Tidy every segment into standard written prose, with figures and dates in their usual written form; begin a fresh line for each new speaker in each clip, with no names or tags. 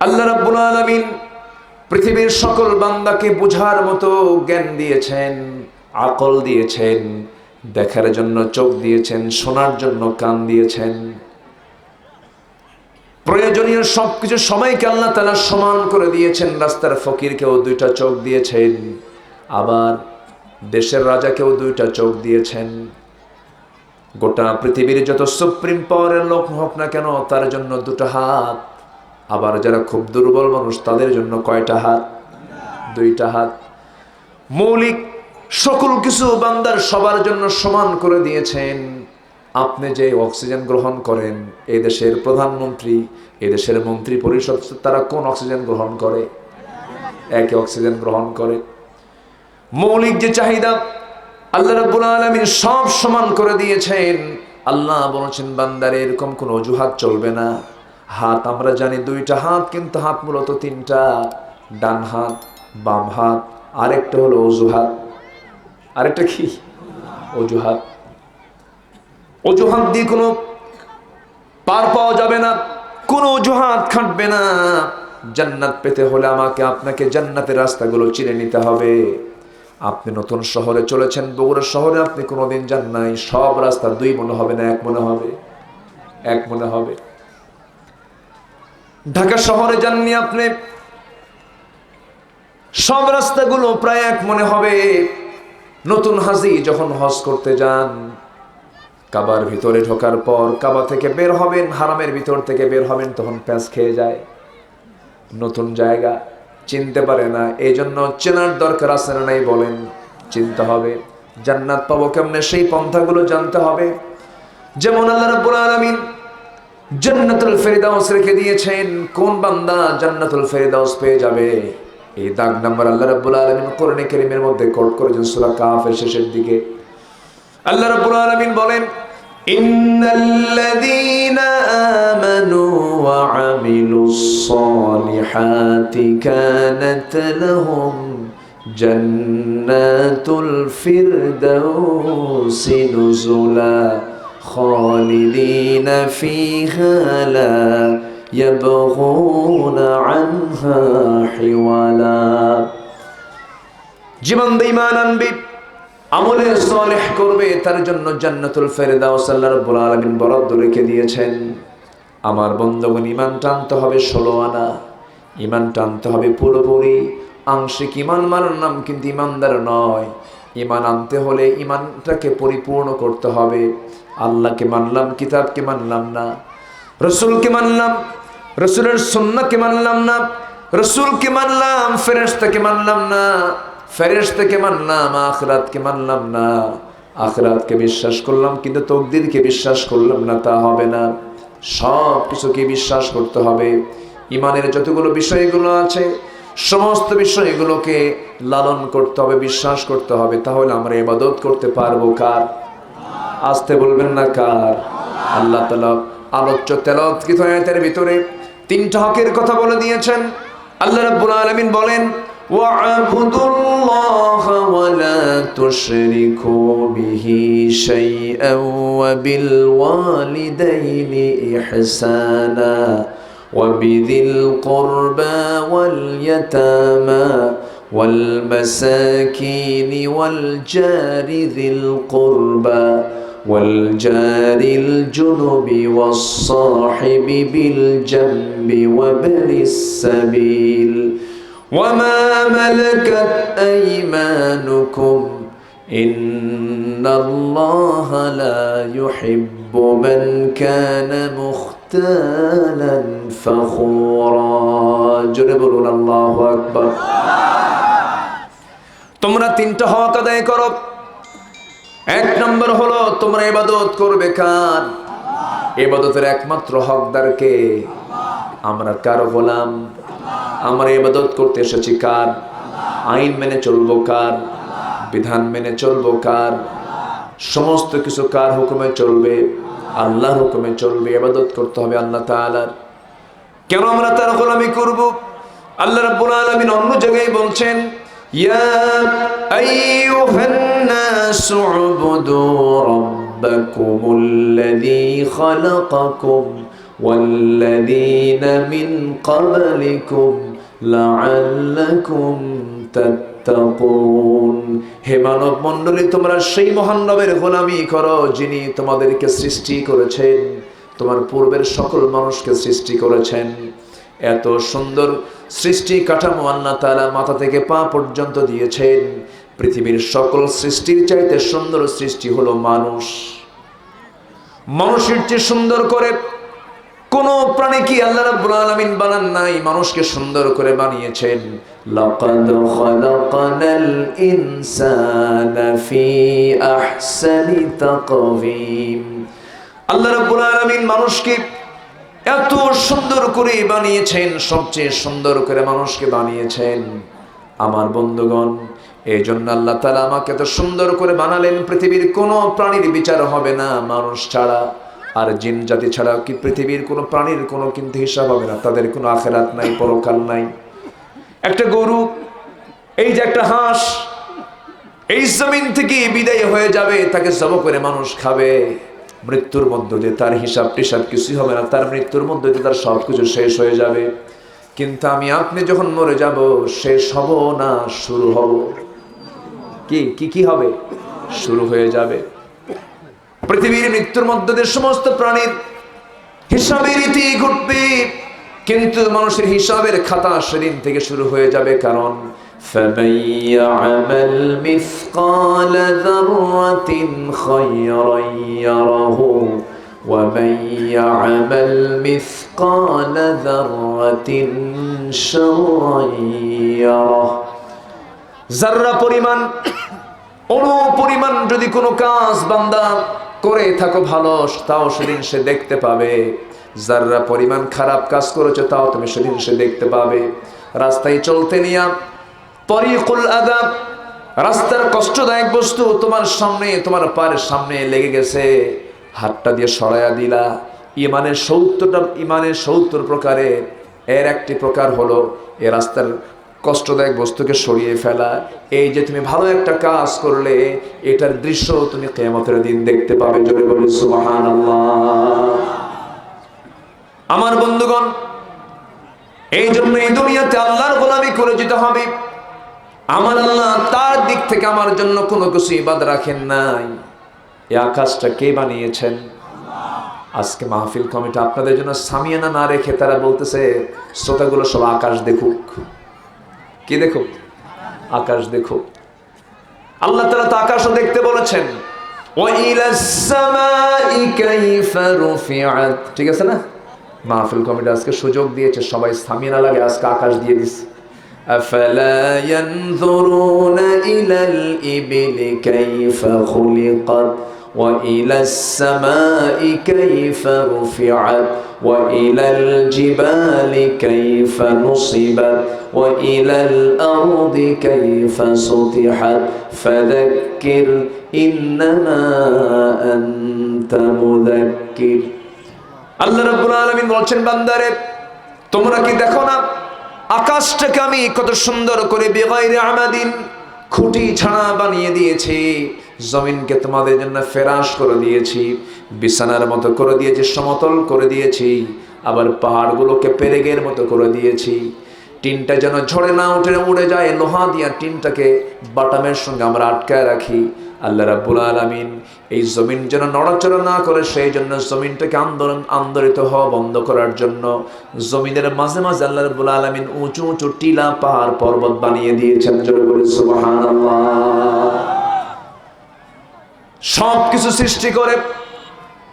আল্লাহ রাব্বুল আলামিন পৃথিবীর সকল বান্দাকে বুঝার মতো জ্ঞান দিয়েছেন, আকল দিয়েছেন, দেখার জন্য চোখ দিয়েছেন, শোনার জন্য কান দিয়েছেন। প্রয়োজনীয় সবকিছু সবাইকে আল্লাহ তাআলা সমান করে দিয়েছেন। রাস্তার ফকিরকেও দুইটা চোখ দিয়েছেন, আবার দেশের রাজাকেও দুইটা চোখ দিয়েছেন। গোটা পৃথিবীর যত সুপ্রিম পাওয়ারের লোক হোক না কেন, তার জন্য দুটো হাত। আবার যারা খুব দুর্বল মানুষ, তাদের জন্য কয়টা হাত? দুইটা হাত। মৌলিক সকল কিছু বান্দার সবার জন্য সমান করে দিয়েছেন। আপনি যে অক্সিজেন গ্রহণ করেন, এই দেশের প্রধানমন্ত্রী, এই দেশের মন্ত্রী পরিষদ, তারা কোন অক্সিজেন গ্রহণ করে? একই অক্সিজেন গ্রহণ করে। মৌলিক যে চাহিদা আল্লাহ রাব্বুল আলামিন সব সমান করে দিয়েছেন। আল্লাহ বলেছেন বান্দার এরকম কোন অজুহাত চলবে না। হাত আমরা জানি দুইটা হাত, কিন্তু হাত মূলত তিনটা। ডান হাত, বাম হাত, আরেকটা হলো অজুহাত। আরেকটা কি? অজুহাত। অজুহাত দিয়ে কোনো পার পাওয়া যাবে না, কোনো অজুহাত খাটবে না। জান্নাত পেতে হলে আমাকে আপনাকে জান্নাতের রাস্তাগুলো চিনে নিতে হবে। আপনি নতুন শহরে চলেছেন, বগুড়া শহরে আপনি কোনোদিন যান নাই, সব রাস্তা দুই মনে হবে না এক মনে হবে? এক মনে হবে। ঢাকা শহরে যাননি আপনি, সব রাস্তাগুলো প্রায় এক মনে হবে। নতুন হাজি যখন হজ করতে যান, কাবার ভিতরে ঢোকার পর কাবা থেকে বের হবেন, হারামের ভিতর থেকে বের হবেন, তখন প্যাঁচ খেয়ে যায়। নতুন জায়গা চিনতে পারে না, এই জন্য চেনার দরকার আছে না নাই বলেন? চিনতে হবে। জান্নাত পাবো কেমনে, সেই পন্থাগুলো জানতে হবে। যেমন আল্লাহ রাব্বুল আলামিন জান্নাতুল ফেরদাউস রেখে দিয়েছেন। কোন বান্দা জান্নাতুল ফেরদাউস পেয়ে যাবে, এই দাগ নাম্বার আল্লাহ রাব্বুল আলামিন কোরআনে কারীমের মধ্যে কোট করেছেন সূরা কাফের শেষের দিকে। আল্লাহ রাব্বুল আলামিন বলেন, ইন্নাল্লাযীনা আমানু ওয়া আমিলুস সালিহাতি কানাত লাহুম জান্নাতুল ফিরদাউসি নুজুলা খালিদিনা ফিহা লা ইয়াবগুনা আনহা হিওয়ালা। জীবন ঈমান আনবে, আমলে সালেহ করবে, তার জন্য জান্নাতুল ফেরদাউস আল্লাহ রাব্বুল আলামিন বরাদ্দ রেখে দিয়েছেন। আমার বন্ধুগণ, ঈমান টানতে হবে 16 আনা, ঈমান টানতে হবে পুরোপুরি। আংশিক ঈমান মানার নাম কিন্তু ঈমানদার নয়। ঈমান আনতে হলে ঈমানটাকে পরিপূর্ণ করতে হবে। আল্লাহকে মানলাম, কিতাবকে মানলাম না, রাসূলকে মানলাম, রাসূলের সুন্নাহকে মানলাম না, রাসূলকে মানলাম, ফেরেশতাকে মানলাম না, ফেরেশতাকে মানলাম, আখিরাতকে মানলাম না, আখিরাতকে বিশ্বাস করলাম কিন্তু তাকদীরকে বিশ্বাস করলাম না, তা হবে না। সব কিছুকে বিশ্বাস করতে হবে। ঈমানের যতগুলো বিষয়গুলো আছে, সমস্ত বিষয়গুলোকে লালন করতে হবে, বিশ্বাস করতে হবে। তাহলে আমরা ইবাদত করতে পারবো কার? আসতে বলবেন না কার? আল্লাহ তাআলা আলোচ্য তেলাওয়াতকৃত আয়াতের ভিতরে তিনটা হকের কথা বলে দিয়েছেন। আল্লাহ রাব্বুল আলামিন বলেন, ওয়া'বুদুল্লাহা ওয়া লা তুশরিকু বিহি শাইআন ওয়া বিল ওয়ালিদাইনি ইহসানা ওয়া বিযিল কুরবা ওয়াল ইয়াতামা ওয়াল মাসাকিনি ওয়াল জারি যিল কুরবা والجار الجنب والصاحب بالجنب وابن السبيل وما ملكت أيمانكم إن الله لا يحب من كان مختالا فخورا جربوا الله أكبر তোমরা তিনটা হক আদায় করো। এক নম্বর হলো তোমরা ইবাদত করবে কার? ইবাদতের একমাত্র হকদার কে? আমরা কার গোলাম? আমরা ইবাদত করতে এসেছি কার? আইন মেনে চলবো কার? বিধান মেনে চলবো কার? সমস্ত কিছু কার হুকুমে চলবে? আল্লাহর হুকুমে চলবে। ইবাদত করতে হবে আল্লাহ তাআলার। কেন আমরা তার গোলামি করব? আল্লাহ রাব্বুল আলামিন অন্য জায়গায় বলছেন, ইয়া আইয়ুহান নাসু উবুদু রাব্বাকুমুল্লাযী খালাকাকুম ওয়াল্লাযীনা মিন ক্বাবলিকুম লাআল্লাকুম তাত্তাকুন। হে মানব মণ্ডলী, তোমরা সেই মহান রবের গোলামি করো যিনি তোমাদেরকে সৃষ্টি করেছেন, তোমার পূর্বের সকল মানুষকে সৃষ্টি করেছেন। এত সুন্দর সৃষ্টি কাঠামো আল্লাহ তাআলা মাথা থেকে পা পর্যন্ত দিয়েছেন। পৃথিবীর সকল সৃষ্টির চাইতে সুন্দর সৃষ্টি হলো মানুষ। মানুষের চেয়ে সুন্দর করে কোন প্রাণী কি আল্লাহ রাব্বুল আলামিন বানান নাই, মানুষকে সুন্দর করে বানিয়েছেন। লাকাদ খালাকানাল ইনসানা ফি আহসানি তাকওয়িম। আল্লাহ রাব্বুল আলামিন মানুষকে এত সুন্দর করে বানিয়েছেন, সবচেয়ে সুন্দর করে মানুষকে বানিয়েছেন। আমার বন্ধুগণ, এই জন্য আল্লাহ তাআলা আমাকে এত সুন্দর করে বানালেন। পৃথিবীর কোনো প্রাণীর বিচার হবে না মানুষ ছাড়া, আর জিন জাতি ছাড়া কি পৃথিবীর কোনো প্রাণীর কোনো কিন্তু হিসাব হবে না। তাদের কোনো আখিরাত নাই, পরকাল নাই। একটা গরু, এই যে একটা হাঁস, এই জমিন থেকে বিদায় হয়ে যাবে, তাকে জবাই করে মানুষ খাবে। মৃত্যুর মধ্য দিয়ে তার হিসাব টিসাব কিছুই হবে না, তার মৃত্যুর মধ্য দিয়ে তার সব কিছু শেষ হয়ে যাবে। কিন্তু আমি আপনি যখন মরে যাব, শেষ হব না, শুরু হব। কি হবে? শুরু হয়ে যাবে। পৃথিবীর মৃত্যুর মধ্য দিয়ে সমস্ত প্রাণীর হিসাবের রীতি ঘটবে, কিন্তু মানুষের হিসাবের খাতা সেদিন থেকে শুরু হয়ে যাবে। কারণ فَمَن يَعْمَلْ مِثْقَالَ ذَرَّةٍ خَيْرًا يَرَهُ وَمَن يَعْمَلْ مِثْقَالَ ذَرَّةٍ شَرًّا يَرَهُ। যাররা পরিমাণ, অণু পরিমাণ যদি কোনো কাজ বান্দা করে থাকো ভালো, তাও সেদিন সে দেখতে পাবে। যাররা পরিমাণ খারাপ কাজ করেছে, তাও তুমি সেদিন সে দেখতে পাবে। রাস্তায় চলতে নিয়া তরিকুল আযাব, রাস্তার কষ্টদায়ক বস্তু তোমার সামনে, তোমার পায়ের সামনে লেগে গেছে, হাতটা দিয়ে সরাইয়া দিলা। ইমানের 70 প্রকারে এর একটি প্রকার হলো এ রাস্তার কষ্টদায়ক বস্তুকে সরিয়ে ফেলা। এই যে তুমি ভালো একটা কাজ করলে, এটার দৃশ্য তুমি কিয়ামতের দিন দেখতে পাবে। জোরে বলি সুবহানাল্লাহ। আমার বন্ধুগণ, এই জন্য এই দুনিয়াতে আল্লাহর গোলামি করে যেতে হবে। আমার আল্লাহ তার দিক থেকে আমার জন্য কোনো কিছু বাদ রাখেন নাই। এই আকাশটা কে বানিয়েছেন? আজকে মাহফিল কমিটি আপনাদের জন্য সামিয়ানা না রেখে তারা বলতেছে শ্রোতাগুলো সব আকাশ দেখুক। কি দেখুক? আকাশ দেখুক। আল্লাহ তাআলা তো আকাশও দেখতে বলেছেন। ওয়া ইলাস সামাই কাইফা রুফিআত। ঠিক আছে না? মাহফিল কমিটি আজকে সুযোগ দিয়েছে, সবাই সামিয়ানা লাগে, আজকে আকাশ দিয়ে দিছে। আফালা ইয়ানজুরুনা ইলাল ইবিলি কাইফা খুলিকাত ওয়া ইলাস সামাই কাইফা রুফিআত ওয়া ইলাল জিবালি কাইফা নুসিবাত ওয়া ইলাল আরদি কাইফা সুতিহাত ফাযাক্কির ইন্নামা আনতা মুযাক্কির। আল্লাহ রাব্বুল আলামিন বলছেন, বান্দারে তোমরা কি দেখো না আকাশটাকে আমি কত সুন্দর করে বেগাইরে আমাদিন, খুঁটি ছাড়া বানিয়ে দিয়েছি। জমিনকে তোমাদের জন্য ফেরাশ করে দিয়েছি, বিছানার মতো করে দিয়েছি, সমতল করে দিয়েছি। আবার পাহাড়গুলোকে পেরেকের মতো করে দিয়েছি। টিনটা যেন ঝড়ে না উড়ে যায়, লোহা দিয়া টিনটাকে বাটামের সঙ্গে আমরা আটকায় রাখি। আল্লাহ রাব্বুল আলামিন এই জমিন যেন নড়াচড়া না করে, সেই জন্য জমিনটাকে আন্দোলিত হওয়া বন্ধ করার জন্য জমিনের মাঝে মাঝে আল্লাহ রাব্বুল আলামিন উঁচু উঁচু টিলা, পাহাড়, পর্বত বানিয়ে দিয়েছেন। জোরে বলি সুবহানাল্লাহ। সব কিছু সৃষ্টি করে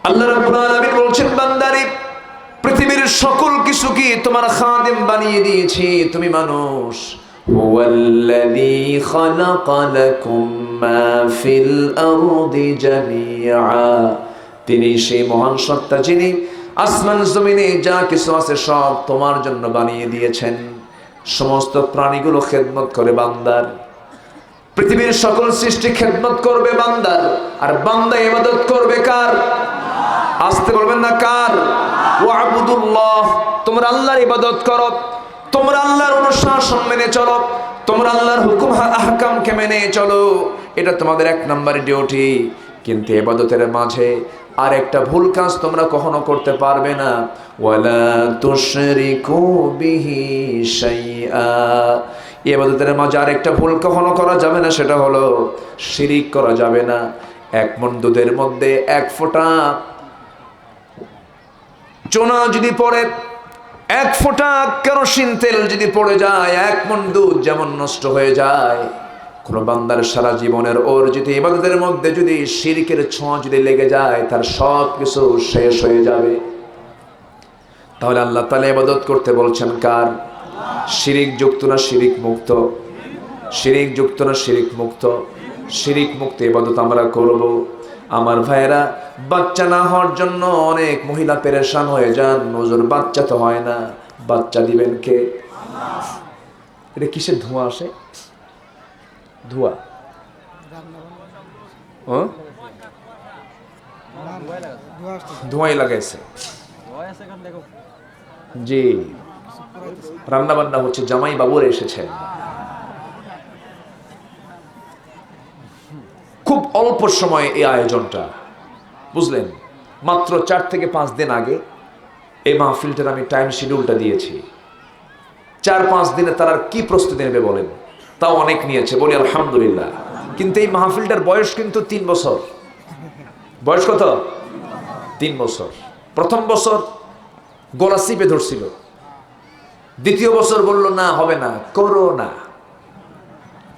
আল্লাহ রাব্বুল আলামিন বলছেন, বান্দারে পৃথিবীর সকল কিছু কি তোমার খাদেম বানিয়ে দিয়েছি, তুমি মানুষ। হুয়াল্লাযী খালাকা লাকুম মা ফিল আরদি জামিআ। তিনি সেই মহান সত্তা যিনি আসমান জমিনে যা কিছু আছে সব তোমার জন্য বানিয়ে দিয়েছেন। সমস্ত প্রাণীগুলো খেদমত করে বান্দার। পৃথিবীর সকল সৃষ্টি খেদমত করবে বান্দার, আর বান্দা ইবাদত করবে কার? আসতে বলবেন না, কার? ওয়াবুদুল্লাহ। তোমরা আল্লাহর ইবাদত করো, তোমরা আল্লাহর অনুশাসন মেনে চলো, তোমরা আল্লাহর হুকুম আহকামকে মেনে চলো। এটা তোমাদের 1 নম্বর ডিউটি। কিন্তু ইবাদতের মাঝে আর একটা ভুল কাজ তোমরা কখনো করতে পারবে না, ওয়ালা তুশরিকু বিহি শাইআ। ইবাদতের মাঝে আর একটা ভুল কখনো করা যাবে না, সেটা হলো শিরিক করা যাবে না। এক মণ দুধের মধ্যে এক ফোঁটা চুনা যদি পড়ে, এক ফোঁটা কেরোসিন তেল যদি পড়ে যায়, এক মণ দুধ যেমন নষ্ট হয়ে যায়, কোন বান্দার সারা জীবনের ওর যদি ইবাদতের মধ্যে যদি শিরকের ছোঁয়া যদি লেগে যায়, তার সব কিছু শেষ হয়ে যাবে। তাহলে আল্লাহ তাআলা ইবাদত করতে বলছেন কার? শিরিক যুক্ত না শিরিক মুক্ত? শিরিক যুক্ত না শিরিক মুক্ত? শিরিক মুক্ত ইবাদত আমরা করব। আমার ভাইয়েরা, বাচ্চা না হওয়ার জন্য অনেক মহিলা পেরেশান হয়ে যান, হুজুর বাচ্চা তো হয় না, বাচ্চা দিবেন কে? এটা কিসের ধোঁয়া আসে? ধোঁয়া ধোঁয়াই লাগাইছে। জি, রান্না বান্না হচ্ছে, জামাই বাবুরা এসেছেন। খুব অল্প সময়ে এই আয়োজনটা, বুঝলেন? মাত্র 4 থেকে 5 দিন আগে এই মাহফিলটার আমি টাইম শিডিউলটা দিয়েছি। 4-5 দিনে তারা কি প্রস্তুতি নেবে বলেন? তাও অনেক নিয়েছে, বলি আলহামদুলিল্লাহ। কিন্তু এই মাহফিলটার বয়স কিন্তু 3 বছর। বয়স কত? 3 বছর। প্রথম বছর গলা চিপে ধরছিল, দ্বিতীয় বছর বলল না হবে না, করো না,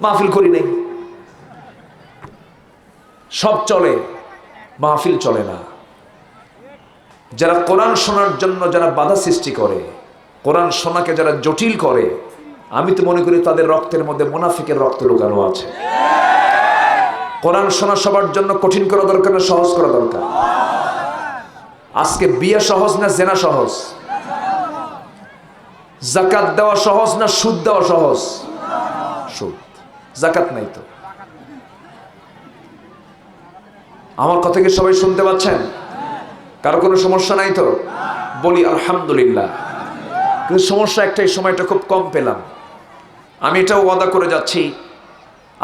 মাহফিল করি নাই। সব চলে, মাহফিল চলে না। যারা কোরআন শোনার জন্য যারা বাধা সৃষ্টি করে, কোরআন শোনাকে যারা জটিল করে, আমি তো মনে করি তাদের রক্তের মধ্যে মুনাফিকের রক্ত লুকানো আছে। কোরআন শোনা সবার জন্য কঠিন করা দরকার না সহজ করা দরকার? আজকে বিয়ে সহজ না জেনা সহজ? যাকাত দেওয়া সহজ না সুদ দেওয়া সহজ? সুদ। যাকাত নাই তো। আমার কথা কি সবাই শুনতে পাচ্ছেন? কারো কোনো সমস্যা নাই তো? বলি আলহামদুলিল্লাহ। কিন্তু সমস্যা একটাই, সময়টা খুব কম পেলাম। আমি এটাও ওয়াদা করে যাচ্ছি,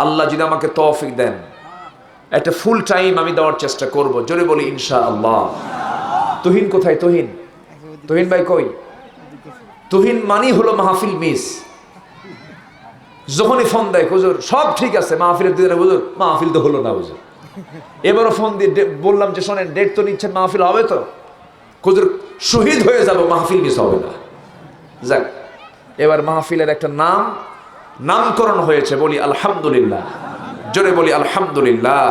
আল্লাহ যদি আমাকে তৌফিক দেন, একটা ফুল টাইম আমি দেওয়ার চেষ্টা করব। জোরে বলি ইনশাআল্লাহ। তুহিন কোথায়? তুহিন, তুহিন ভাই কই? তুহিন মানি হলো মাহফিল মিস। যখনই ফোন দেয়, হুজুর সব ঠিক আছে, মাহফিলের দিনে হুজুর মাহফিল তো হলো না হুজুর। এবারও ফোন দিয়ে বললাম যে শোনেন, ডেট তো নিচ্ছেন, মাহফিল হবে তো? হুজুর শহীদ হয়ে যাব, মাহফিল মিস হবে না। যাক, এবার মাহফিলের একটা নামকরণ হয়েছে, বলি আলহামদুলিল্লাহ। জোরে বলি আলহামদুলিল্লাহ।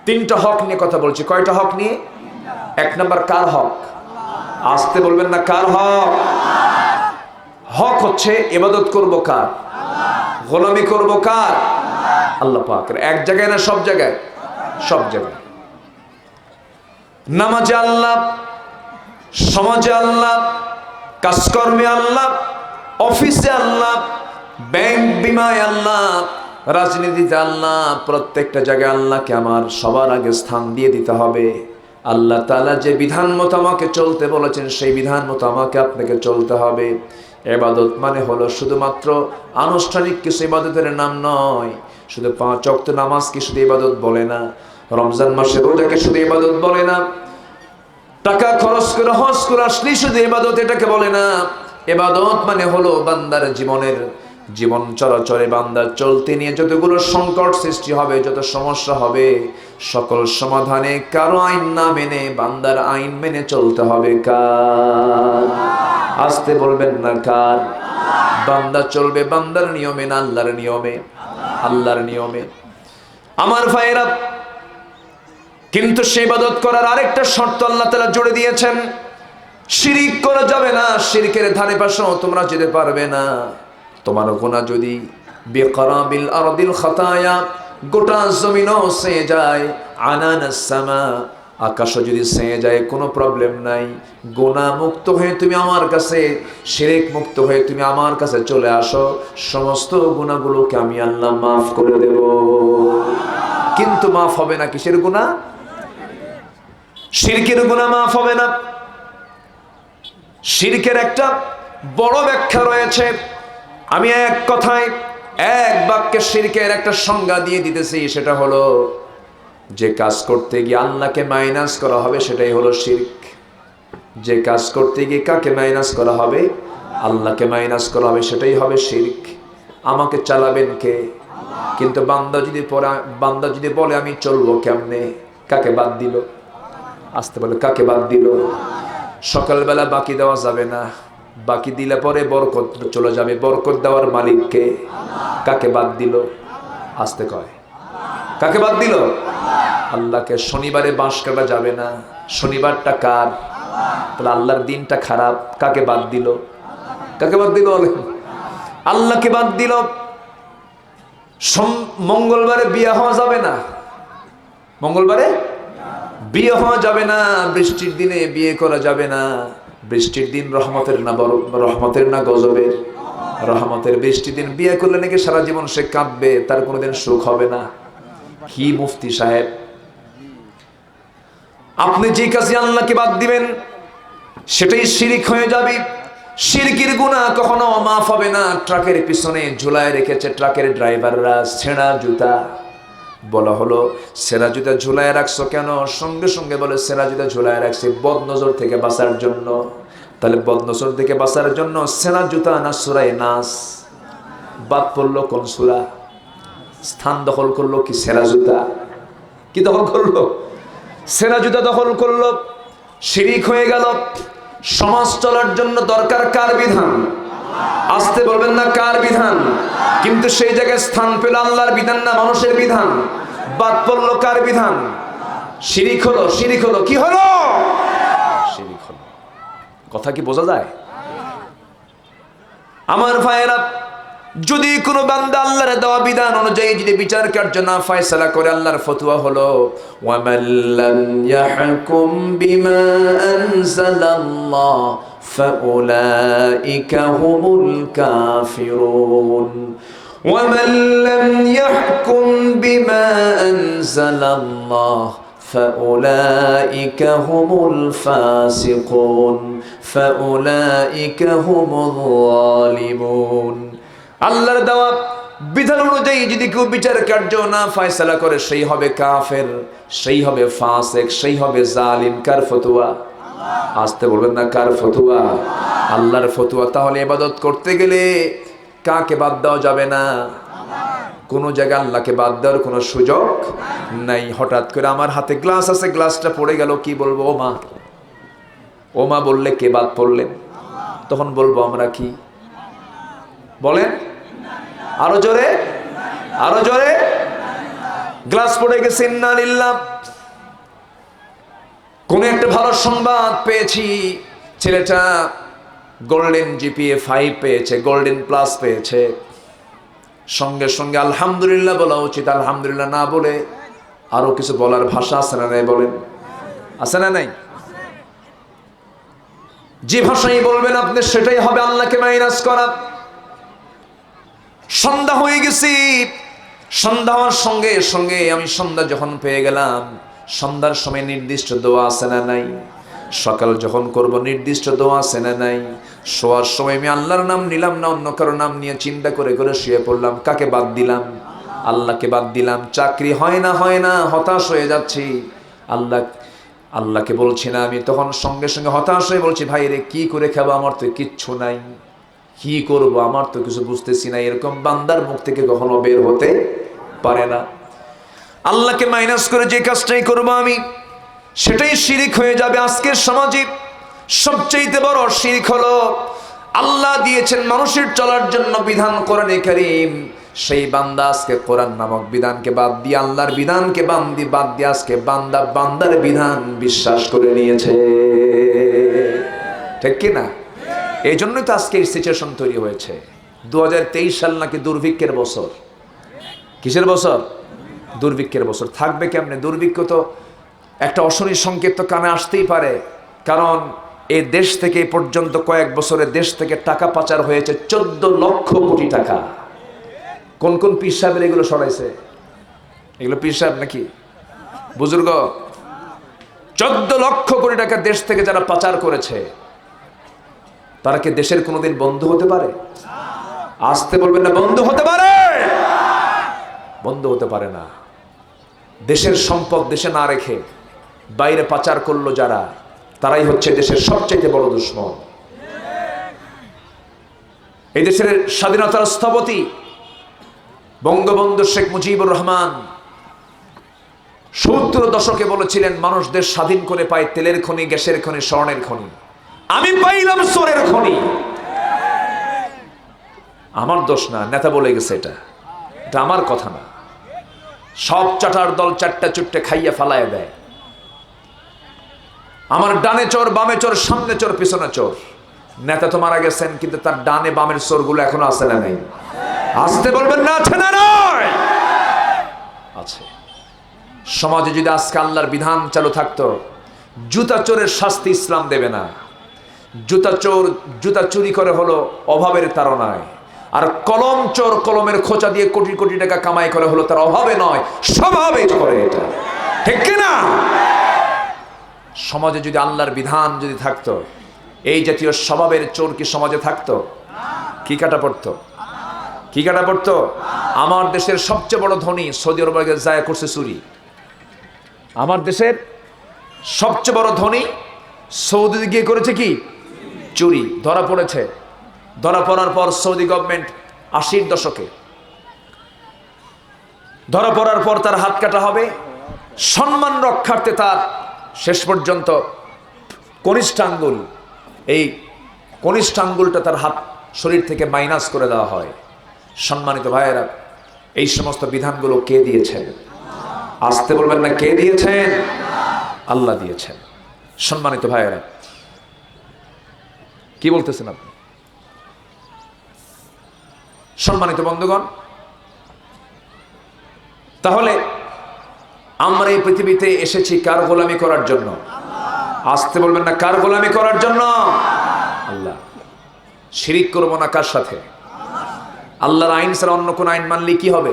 3টা হক নিয়ে কথা বলছি। কয়টা হক নিয়ে? 1 নাম্বার কার হক? আসতে বলবেন না, কার হক? হক হচ্ছে ইবাদত করব কার? গোলামি করব কার? আল্লাহ পাকের। এক জায়গায় না সব জায়গায়? সব জায়গায়। নামাজে আল্লাহ, সমাজে আল্লাহ, কাজকর্মে আল্লাহ, অফিসে আল্লাহ, ব্যাংক বিমায় আল্লাহ, রাজনীতিতে আল্লাহ, প্রত্যেকটা জায়গায় আল্লাহকে আমার সবার আগে স্থান দিয়ে দিতে হবে। আল্লাহ তাআলা যে বিধান মতো আমাকে চলতে বলেছেন, সেই বিধান মতো আমাকে আপনাকে চলতে হবে। ইবাদত মানে হলো শুধুমাত্র আনুষ্ঠানিক কিছু ইবাদতের নাম নয়। শুধু 5 ওয়াক্ত নামাজকে শুধু ইবাদত বলে না, রমজান মাসে রোজাকে শুধু ইবাদত বলে না, টাকা খরচ করে হজ করে আসলে শুধু ইবাদত এটাকে বলে না। ইবাদত মানে হলো বান্দার জীবন চলাচলে, বান্দার চলতে নিয়ে যতগুলো সংকট সৃষ্টি হবে, যত সমস্যা হবে, সকল সমাধানে কারো আইন না মেনে বান্দার আইন মেনে চলতে হবে কার? আসতে বলবেন না, কার? বান্দা চলবে বান্দার নিয়মে না আল্লাহর নিয়মে? আল্লাহর নিয়মে। আমার ভাইয়েরা, কিন্তু সেই ইবাদত করার আরেকটা শর্ত আল্লাহ তাআলা জুড়ে দিয়েছেন। শিরিক করা যাবে না, শিরকের ধারে পাশেও তোমরা যেতে পারবে না। তোমার গুনাহ যদি বিকরাবিল আরদিল খাতায়া, গোটা জমিনও সেয়ে যায়, আনানাস সামা, আকাশও যদি সেয়ে যায়, কোনো প্রবলেম নাই। গুনাহ মুক্ত হয়ে তুমি আমার কাছে, শিরক মুক্ত হয়ে তুমি আমার কাছে চলে আসো, সমস্ত গুনাহগুলোকে আমি আল্লাহ মাফ করে দেব। কিন্তু মাফ হবে না কিসের গুনাহ? শিরকের গুনাহ মাফ হবে না। শিরকের একটা বড় ব্যাখ্যা রয়েছে। আমি এক কথায়, এক বাক্যে শিরকের একটা সংজ্ঞা দিয়ে দিতেছি, সেটা হলো যে কাজ করতে গিয়ে আল্লাহকে মাইনাস করা হবে সেটাই হলো শিরক। যে কাজ করতে গিয়ে কাকে মাইনাস করা হবে? আল্লাহকে মাইনাস করা হবে, সেটাই হবে শিরক। আমাকে চালাবেন কে? কিন্তু বান্দা যদি বলে আমি চলবো কেমনে, কাকে বাদ দিল? আসতে বলে কাকে বাদ দিল? সকালবেলা বাকি দেওয়া যাবে না, বাকি দিলে পরে বরকত চলে যাবে। বরকত দেওয়ার মালিককে, কাকে বাদ দিল? আসতে কয় কাকে বাদ দিল? আল্লাহকে। শনিবারে বাঁশ কাটা যাবে না, শনিবারটা কার? তাহলে আল্লাহর দিনটা খারাপ, কাকে বাদ দিল? কাকে বাদ দিল? আল্লাহকে বাদ দিল। মঙ্গলবারে বিয়ে হওয়া যাবে না, মঙ্গলবারে বিয়ে হওয়া যাবে না, বৃষ্টির দিনে বিয়ে করা যাবে না। বৃষ্টির দিন রহমতের না গজবের? রহমতের। বৃষ্টির দিন বিয়ে করলে নাকি সারা জীবন সে কাঁদবে, তার কোনোদিন সুখ হবে না। কি মুফতি সাহেব! আপনি যে কাজে আল্লাহকে বাদ দিবেন সেটাই শিরক হয়ে যাবে। শিরকের গুনাহ কখনো মাফ হবে না। ট্রাকের পিছনে ঝুলায় রেখেছে ট্রাকের ড্রাইভাররা ছেঁড়া জুতা। বলা হলো সেরা জুতা ঝুলায় রাখছো কেন? সঙ্গে সঙ্গে বলে সেরা জুতা ঝুলায় রাখছি বদনজর থেকে বাঁচার জন্য। তাহলে বদনজর থেকে বাঁচার জন্য সেরা জুতা না সূরা নাস? বাদ পড়লো কোন সূরা? স্থান দখল করলো কি সেরা জুতা? কি দখল করলো? সেরা জুতা দখল করলো। শিরক হয়ে গেল। সমাজ চলার জন্য দরকার কার বিধান? আসতে বলবেন না কার বিধান? কিন্তু সেই জায়গায় স্থান পেল আল্লাহর বিধান না মানুষের বিধান? বাদ পড়লো কার বিধান? শিরক হলো। শিরক হলো। কি হলো? শিরক হলো। কথা কি বোঝা যায়? আমার ভাইয়েরা, যদি কোনো বান্দা আল্লাহর দেওয়া বিধান অনুযায়ী যদি বিচার কার্য না ফয়সালা করে, আল্লাহর ফতোয়া হলো ওয়ামান লাম ইয়াহকুম বিমা আনজালাল্লাহ ফাউলাইকা হুমুল কাফিরুন। ওয়ামান লাম ইয়াহকুম বিমা আনজালাল্লাহ ফাউলাইকা হুমুল ফাসিকুন ফাউলাইকা হুমুল যালিমুন। আল্লাহর দেওয়া বিধান অনুযায়ী যদি কেউ বিচার কার্য না ফয়সালা করে, সেই হবে কাফের, সেই হবে ফাসিক, সেই হবে জালিম। কার ফতোয়া? আসতে বলবেন না কার ফতোয়া? আল্লাহর ফতোয়া। তাহলে ইবাদত করতে গেলে কাকে বাদ দেওয়া যাবে না? কোনো জায়গায় আল্লাহকে বাদ দেওয়ার কোনো সুযোগ নাই। হঠাৎ করে আমার হাতে গ্লাস আছে, গ্লাসটা পড়ে গেল, কি বলবো? ও মা। ও মা বললে কে বাদ পড়লেন? তখন বলবো আমরা কি? বলেন আরো জোরে, আরো জোরে। গ্লাস পড়ে গেছে, ইন্না লিল্লাহ। কোন একটা ভালো সংবাদ পেয়েছি, ছেলেটা গোল্ডেন জিপিএ 5 পেয়েছে, গোল্ডেন প্লাস পেয়েছে। সঙ্গে সঙ্গে আলহামদুলিল্লাহ বলা উচিত। আলহামদুলিল্লাহ না বলে আরো কিছু বলার ভাষা আছে না নাই? বলেন আছে না নাই? যে ভাষাই বলবেন আপনি সেটাই হবে আল্লাহকে মাইনাস করা। সন্ধ্যা হয়ে গেছি, সন্ধ্যা হওয়ার সঙ্গে সঙ্গে আমি সন্ধ্যা যখন পেয়ে গেলাম, সন্ধ্যার সময় নির্দিষ্ট দোয়া আছে না নাই? সকাল যখন করব নির্দিষ্ট দোয়া আছে না নাই? শোয়ার সময় আমি আল্লাহর নাম নিলাম না অন্য কারো নাম নিয়ে চিন্তা করে করে শুয়ে পড়লাম? কাকে বাদ দিলাম? আল্লাহকে বাদ দিলাম। চাকরি হয় না, হয় না, হতাশ হয়ে যাচ্ছি, আল্লাহকে বলছি না আমি। তখন সঙ্গে সঙ্গে হতাশ হয়ে বলছি ভাই রে কি করে খাবো, আমার তো কিচ্ছু নাই, কি করব, আমার তো কিছু বুঝতেছি না। এরকম বান্দার মুখ থেকে কখনো বের হতে পারে না। আল্লাহকে মাইনাস করে যে কাজটাই করব আমি, সেটাই শিরক হয়ে যাবে। আজকের সমাজে সবচেয়ে বড় শিরক হলো আল্লাহ দিয়েছেন মানুষের চলার জন্য বিধান কোরআনে কারীম, সেই বান্দা আজকে কোরআন নামক বিধানকে বাদ দিয়ে আল্লাহর বিধানকে বাদ দিয়ে আজকে বান্দার বিধান বিশ্বাস করে নিয়েছে। ঠিক কি না? এই জন্যই তো আজকে এই সিচুয়েশন তৈরি হয়েছে। 2023 সাল নাকি দুর্ভিক্ষের বছর। কিসের বছর? দুর্ভিক্ষের বছর। থাকবে কেমনে? দুর্ভিক্ষ তো একটা অশনি সংকেত তো কানে আসতেই পারে। কারণ এই দেশ থেকে এই পর্যন্ত কয়েক বছরে দেশ থেকে টাকা পাচার হয়েছে 14 লক্ষ কোটি টাকা। কোন কোন পীর সাহেবের এগুলো সরাইছে? এগুলো পীর সাহেব নাকি বুজুর্গ? 14 লক্ষ কোটি টাকা দেশ থেকে যারা পাচার করেছে, তারা কি দেশের কোনোদিন বন্ধু হতে পারে? আসতে বলবেন না বন্ধু হতে পারে? বন্ধু হতে পারে না। দেশের সম্পদ দেশে না রেখে বাইরে পাচার করলো যারা, তারাই হচ্ছে দেশের সবচেয়ে বড় দুশ্মন। এই দেশের স্বাধীনতার স্থপতি বঙ্গবন্ধু শেখ মুজিবুর রহমান 70 দশকে বলেছিলেন, মানুষ দেশ স্বাধীন করে পায় তেলের খনি, গ্যাসের খনি, স্বর্ণের খনি। আমি পাইলাম সোরের খনি। আমার দোষ না, নেতা বলে গেছে, এটা আমার কথা না। সব চাটার দল চারটা চুট্টে খাইয়া ফালায় দেয়। আমার ডানে চোর, বামে চোর, সামনে চোর, পিছনে চোর। নেতা তো মারা গেছেন, কিন্তু তার ডানে বামের চোরগুলো এখনো আছে না নেই? আসতে বলবেন না, আছে না নয়? আছে। সমাজে যদি আজকে আল্লাহর বিধান চালু থাকতো, জুতা চোরের শাস্তি ইসলাম দেবে না। জুতা চুরি করে হলো অভাবের তাড়নায়, আর কলম চোর কলমের খোঁচা দিয়ে কোটি কোটি টাকা কামাই করে হলো তার অভাবে নয়, স্বভাবে করে। এটা ঠিক কিনা? সমাজে যদি আল্লাহর বিধান যদি থাকতো, এই জাতীয় স্বভাবের চোর কি সমাজে থাকতো? কি কাটা পড়তো? কি কাটা পড়তো? আমার দেশের সবচেয়ে বড় ধনী সৌদি আরবে যায় করছে চুরি। আমার দেশের সবচেয়ে বড় ধনী সৌদি গিয়ে করেছে কি? চুরি। ধরা পড়েছে। ধরা পড়ার পর সৌদি গভর্নমেন্ট 80-র দশকে ধরা পড়ার পর তার হাত কাটা হবে। সম্মান রক্ষার্থে তার শেষ পর্যন্ত কনিষ্ঠ আঙ্গুল, এই কনিষ্ঠ আঙ্গুলটা তার হাত শরীর থেকে মাইনাস করে দেওয়া হয়। সম্মানিত ভাইয়েরা, এই সমস্ত বিধানগুলো কে দিয়েছেন? আসতে বলবেন না, কে দিয়েছেন? আল্লাহ দিয়েছেন। সম্মানিত ভাইয়েরা, কি বলতেছেন আপনি? সম্মানিত বন্ধুগণ, তাহলে আমরা এই পৃথিবীতে এসেছি কার গোলামি করার জন্য? আসতে বলবেন না, কার গোলামি করার জন্য? আল্লাহ। শিরিক করবো না কার সাথে? আল্লাহর আইন ছাড়া অন্য কোন আইন মানলে কি হবে?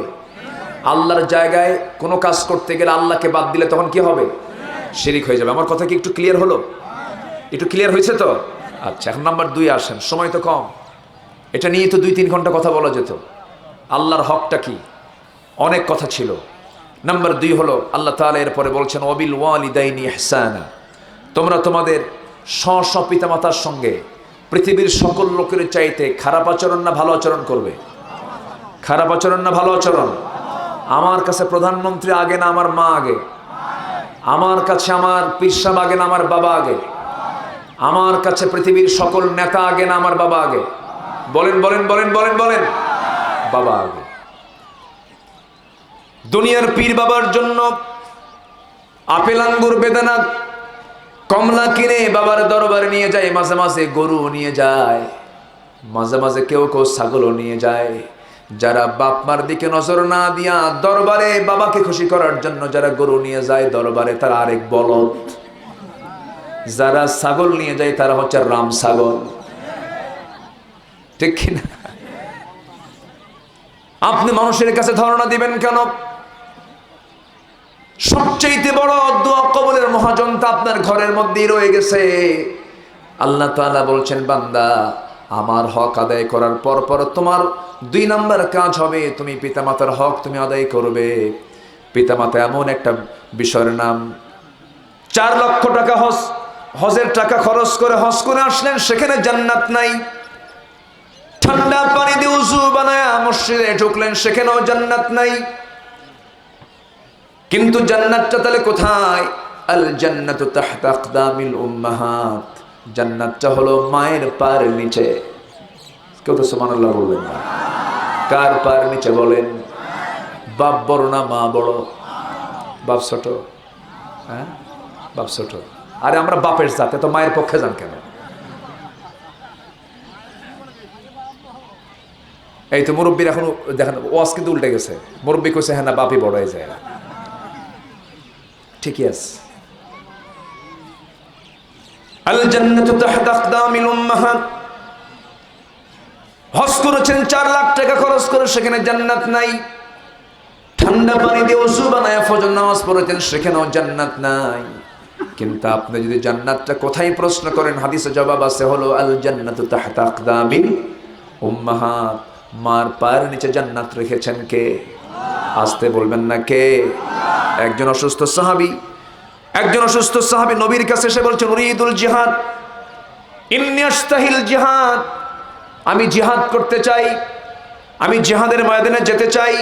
আল্লাহর জায়গায় কোনো কাজ করতে গেলে আল্লাহকে বাদ দিলে তখন কি হবে? শিরিক হয়ে যাবে। আমার কথা কি একটু ক্লিয়ার হলো? একটু ক্লিয়ার হয়েছে তো? আচ্ছা, এখন নাম্বার 2 আসেন। সময় তো কম, এটা নিয়ে তো 2-3 ঘন্টা কথা বলা যেত। আল্লাহর হকটা কি? অনেক কথা ছিল। নাম্বার 2 হলো, আল্লাহ তাআলা এরপরে বলছেন, ওয়াবিল ওয়ালিদাইনি ইহসানা, তোমরা তোমাদের স্ব পিতামাতার সঙ্গে পৃথিবীর সকল লোকের চাইতে খারাপ আচরণ না ভালো আচরণ করবে? খারাপ আচরণ না ভালো আচরণ? আমার কাছে প্রধানমন্ত্রী আগে না আমার মা আগে? আমার কাছে আমার পীর সাহেব আগে না আমার বাবা আগে? আমার কাছে পৃথিবীর সকল নেতা আগে না আমার বাবা আগে? বলেন বলেন বলেন বলেন বলেন। বাবা আগে। দুনিয়ার পীর বাবার জন্য আপেল, আঙ্গুর, বেদানা, কমলা কিনে বাবার দরবারে নিয়ে যায়। মাঝে মাঝে গরু নিয়ে যায়, মাঝে মাঝে কেউ কেউ ছাগলও নিয়ে যায়। যারা বাপ মার দিকে নজর না দিয়া দরবারে বাবাকে খুশি করার জন্য যারা গরু নিয়ে যায় দরবারে, তারা আরেক বলদ। যারা ছাগল নিয়ে যায় তারা হচ্ছে রাম ছাগল। ঠিক কিনা? আপনি মানুষের কাছে ধারণা দিবেন কেন? সবচেয়ে বড় দোয়া কবুলের মহাযন্ত্র আপনার ঘরের মধ্যেই রয়ে গেছে। আল্লাহ তাআলা বলছেন, বান্দা আমার হক আদায় করার পর পর তোমার 2 নাম্বার কাজ হবে, তুমি পিতামাতার হক তুমি আদায় করবে। পিতামাতা এমন একটা বিষয়ের নাম, 4 লক্ষ টাকা হজের টাকা খরচ করে হজ করে আসলেন, সেখানে জান্নাত নাই। ঠান্ডা পানি দিয়ে উযু বানায়া মসজিদে ঢুকলেন, সেখানেও জান্নাত নাই। কিন্তু জান্নাতটা তাহলে কোথায়? আল জান্নাতু তাহতা আকদামিল উম্মাহাত, জান্নাতটা হলো মায়ের পায়ের নিচে। কেউ তো সুবহানাল্লাহ বলবেন না? কার পায়ের নিচে বলেন? বাপ বড় না মা বড়? বাপ ছোট? হ্যাঁ, বাপ ছোট। আরে আমরা বাপের জাতে, তো মায়ের পক্ষে যান কেন? এই তো মুরব্বীর এখন দেখেন ওয়াজ কিন্তু উল্টে গেছে। মুরব্বী কইছে হ্যাঁ না বাপই বড় হয়ে যায়। ঠিকই আছে। আল জান্নাতু তাহতা আকদামিল উম্মাহাত, হজ করেছেন 4 লাখ টাকা খরচ করে, সেখানে জান্নাত নাই। ঠান্ডা পানি দিয়ে ওযু বানায়া ফজর নামাজ পড়েছেন, সেখানেও জান্নাত নাই। কিন্তু আপনি যদি জান্নাতটা কোথায় প্রশ্ন করেন, হাদিসে জবাব আছে, হলো আল জান্নাতু তাহতা আকদামিল উম্মাহাত, মার পায়ের নিচে জান্নাত রেখেছেন কে? আসতে বলবেন না কে? একজন অসুস্থ সাহাবী নবীর কাছে এসে বলছেন, উরিদুল জিহাদ, ইন্নী আস্তাহিল জিহাদ, আমি জিহাদ করতে চাই, আমি জিহাদের ময়দানে যেতে চাই,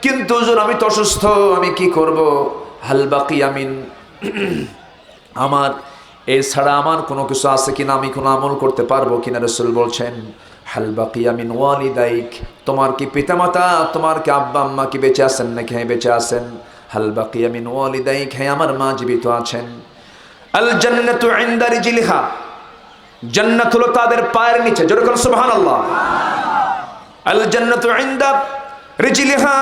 কিন্তু হুজুর আমি তো অসুস্থ, আমি কি করব? হাল বাকিয়া মিন, আমার এছাড়া আমার কোনো কিছু আছে কিনা, আমি কোনো আমল করতে পারবো কিনা? রাসূল বলছেন, হাল বাকিয়া মিন ওয়ালিদাইক, তোমার কি পিতামাতা, তোমার কি আব্বা আম্মা কি বেঁচে আছেন নাকি? হ্যাঁ বেঁচে আছেন। হাল বাকিয়া মিন ওয়ালিদাইক, হ্যাঁ আমার মা জীবিত আছেন। আল জান্নাতু ইনদা রিজলিহা, জান্নাত হলো তাদের পায়ের নিচে। জোরে বলুন সুবহানাল্লাহ। আল জান্নাতু ইনদা রিজলিহা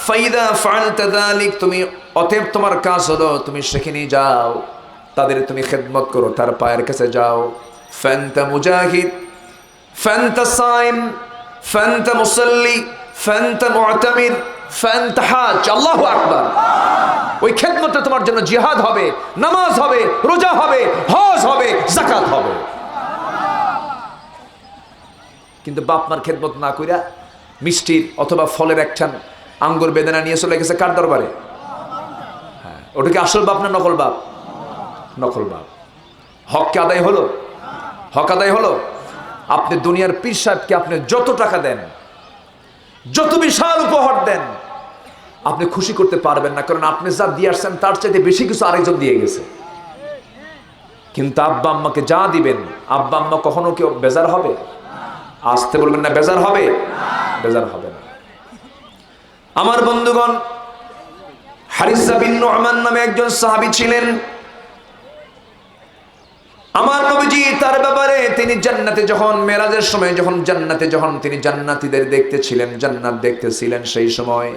ফাইদা ফাআলতা যালিক, তুমি অতএব তোমার কাজ হলো তুমি সেখানে যাও, তাদের তুমি খেদমত করো, তার পায়ের কাছে যাও। ফান্তা মুজাহিদ, ফান্তা সাইম, ফান্তা মুসাল্লি, ফান্তা মুতামির, ফান্তা হাজ। আল্লাহু আকবার। ওই খেদমতটা তোমার জন্য জিহাদ হবে, নামাজ হবে, রোজা হবে, হজ হবে, যাকাত হবে। কিন্তু বাপ মার খেদমত না কইরা মিষ্টির অথবা ফলের একখান আঙ্গুর বেদানা নিয়ে চলে গেছে কার দরবারে? হ্যাঁ, ওটা কি আসল বাপ না নকল বাপ? নকল বাপ। হক কি আদায় হলো? হক আদায় হলো? আপনি দুনিয়ার পীর সাহেবকে আপনি যত টাকা দেন, যত বিশাল উপহার দেন, আপনি খুশি করতে পারবেন না, কারণ আপনি যা দিয়ে আসছেন তার চাইতে বেশি কিছু আরেকজন দিয়ে গেছে। কিন্তু আব্বা আম্মাকে যা দিবেন, আব্বা আম্মা কখনো কেউ বেজার হবে? আসতে বলবেন না বেজার হবে? বেজার হবে না। আমার বন্ধুগণ, হারিসা বিন নু'মান নামে একজন সাহাবী ছিলেন। আমার নবীজি তার ব্যাপারে, তিনি জান্নাতে যখন মেরাজের সময় যখন তিনি জান্নাতীদের দেখতেছিলেন, জান্নাত দেখতেছিলেন, সেই সময়